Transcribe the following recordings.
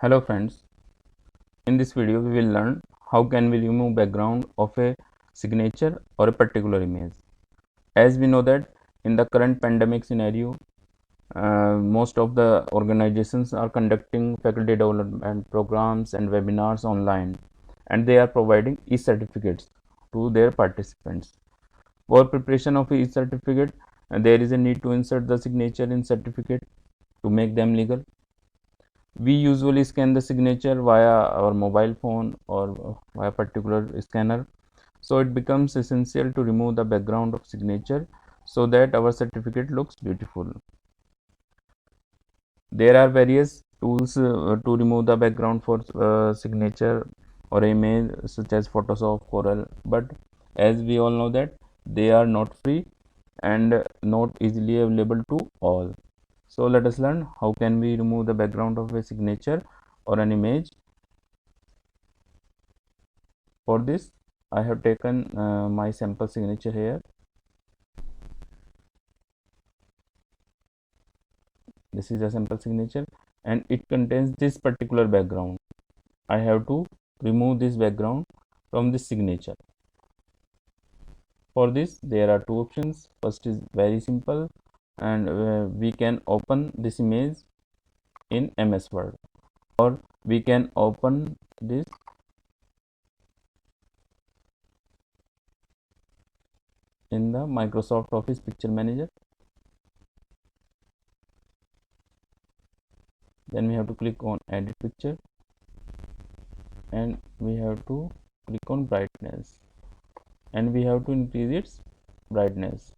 Hello friends, in this video we will learn how can we remove background of a signature or a particular image. As we know that in the current pandemic scenario, most of the organizations are conducting faculty development programs and webinars online, and they are providing e-certificates to their participants. For preparation of e-certificate, there is a need to insert the signature in certificate to make them legal. We usually scan the signature via our mobile phone or via particular scanner, so it becomes essential to remove the background of signature so that our certificate looks beautiful. There are various tools to remove the background for signature or image such as Photoshop, Corel, but as we all know that they are not free and not easily available to all. So let us learn how can we remove the background of a signature or an image. For this I have taken my sample signature here. This is a sample signature and it contains this particular background. I have to remove this background from this signature. For this there are two options. First is very simple, and we can open this image in MS Word, or we can open this in the Microsoft Office Picture Manager. Then we have to click on edit picture and we have to click on brightness and we have to increase its brightness.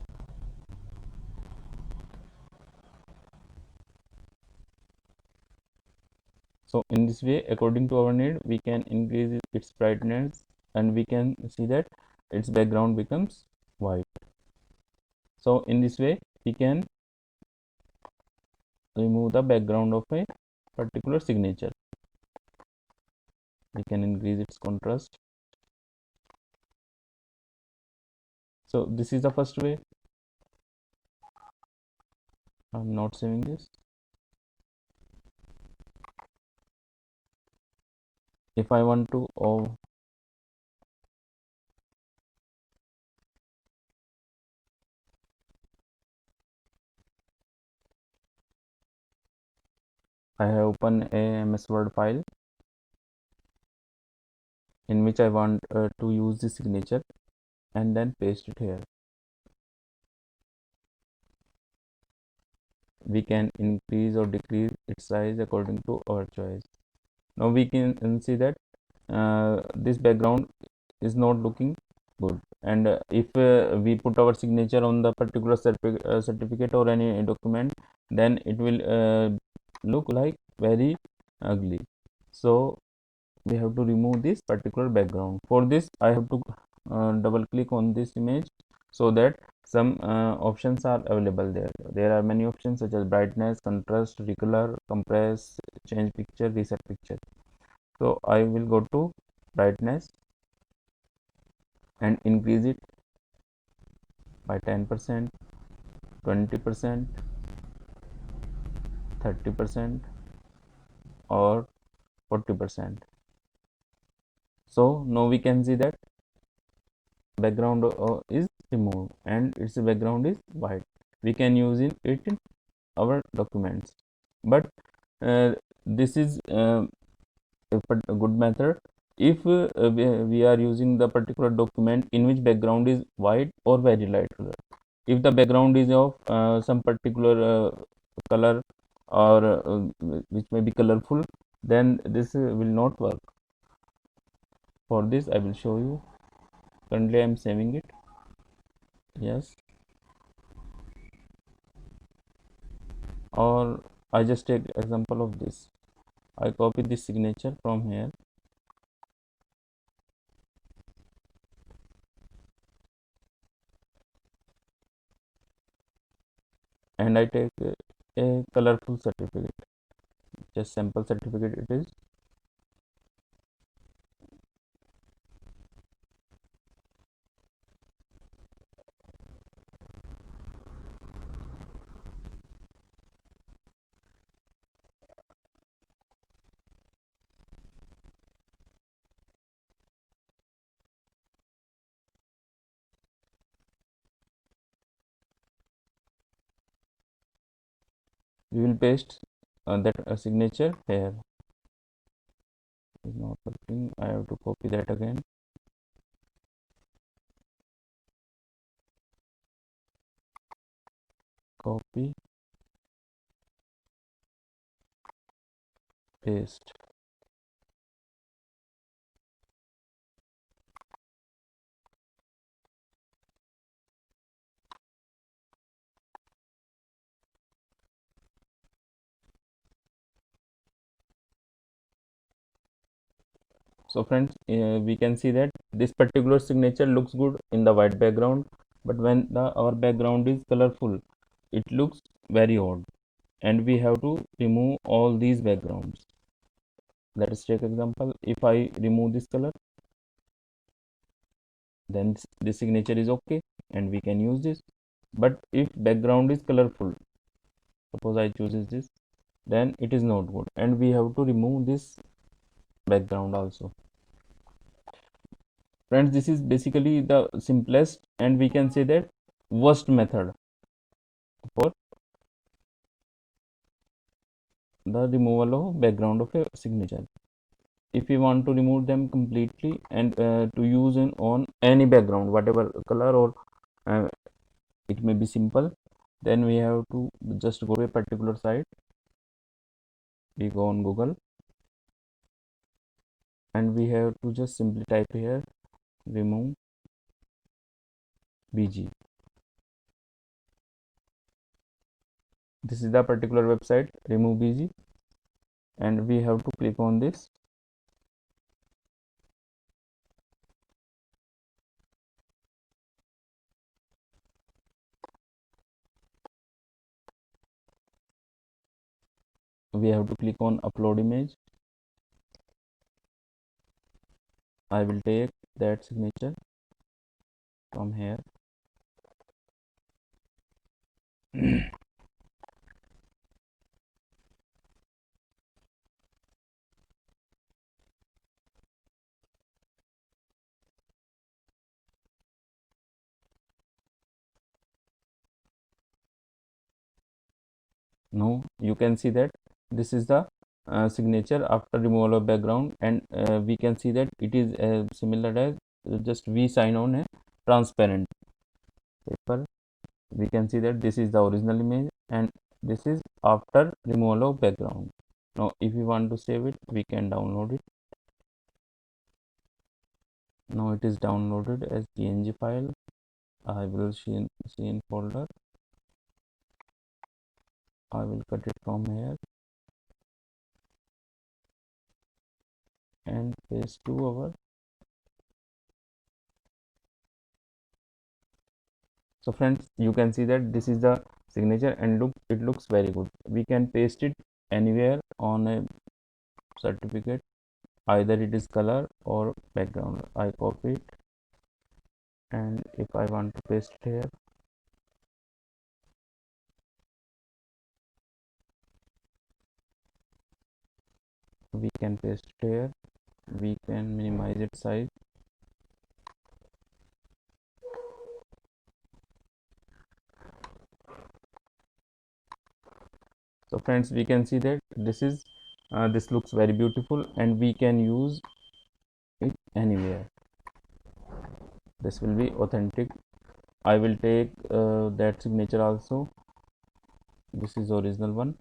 So in this way, according to our need, we can increase its brightness and we can see that its background becomes white. So in this way we can remove the background of a particular signature. We can increase its contrast. So this is the first way. I'm not saving this. If I want to I have opened a MS Word file in which I want to use the signature and then paste it here. We can increase or decrease its size according to our choice. Now we can see that this background is not looking good, and if we put our signature on the particular certificate or any document, then it will look like very ugly. So we have to remove this particular background. For this I have to double click on this image so that some options are available there. There are many options such as brightness, contrast, recolor, compress, change picture, reset picture. So I will go to brightness and increase it by 10%, 20%, 30% or 40%. So now we can see that background is removed and its background is white. We can use it in our documents, but this is a good method if we are using the particular document in which background is white or very light color. If the background is of some particular color or which may be colorful, then this will not work. For this I will show you. Currently I am saving it. Yes, or I just take example of this. I copy this signature from here and I take a colorful certificate, just sample certificate it is. we will paste that signature here. Is not working. I have to copy that again. Copy, paste. So friends, we can see that this particular signature looks good in the white background, but when our background is colorful, it looks very odd, and we have to remove all these backgrounds. Let us take example. If I remove this color, then this signature is okay and we can use this. But if background is colorful, suppose I chooses this, then it is not good, and we have to remove this background also. Friends, this is basically the simplest and we can say that worst method for the removal of background of a signature. If we want to remove them completely and to use in on any background, whatever color, or uh, it may be simple, then we have to just go to a particular site. We go on Google and we have to just simply type here remove bg. This is the particular website, remove bg, and we have to click on this. We have to click on upload image. I will take that signature from here. Now you can see that this is the signature after removal of background, and we can see that it is similar as just we sign on a transparent paper. We can see that this is the original image and this is after removal of background. Now if we want to save it, we can download it. Now it is downloaded as png file. I will see in folder. I will cut it from here and paste to our. So friends, you can see that this is the signature and look, it looks very good. We can paste it anywhere on a certificate, either it is color or background. I copy it, and if I want to paste it here, we can paste it here. We can minimize its size. So friends, we can see that this looks very beautiful and we can use it anywhere. This will be authentic. I will take that signature also. This is original one,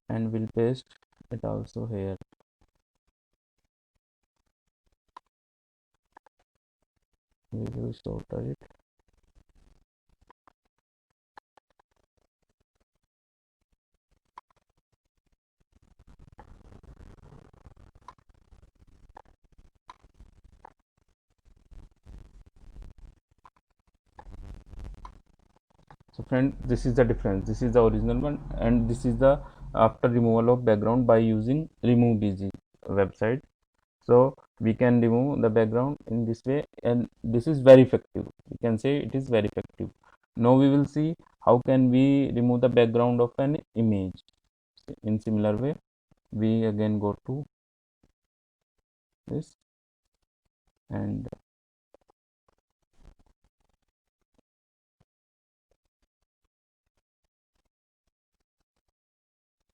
and we'll paste it also here. We will sorter it. So friend, this is the difference. This is the original one and this is the after removal of background by using remove bg website. So we can remove the background in this way, and this is very effective. We can say it is very effective. Now we will see how can we remove the background of an image. In similar way, we again go to this and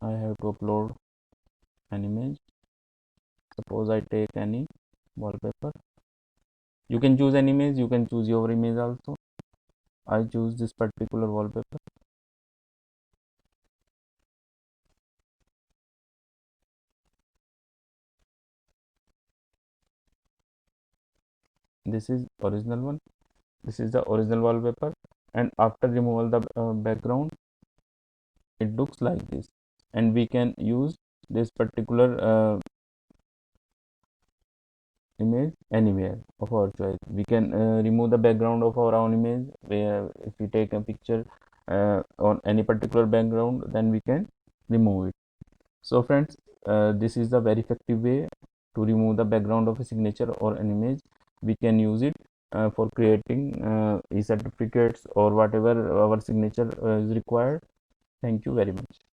I have to upload an image. Suppose I take any wallpaper. You can choose any image, you can choose your image also. I choose this particular wallpaper. This is original one. This is the original wallpaper, and after removal the background, it looks like this. And we can use this particular image anywhere of our choice. We can remove the background of our own image, where if we take a picture on any particular background, then we can remove it. So friends, this is the very effective way to remove the background of a signature or an image. We can use it for creating e-certificates or whatever our signature is required. Thank you very much.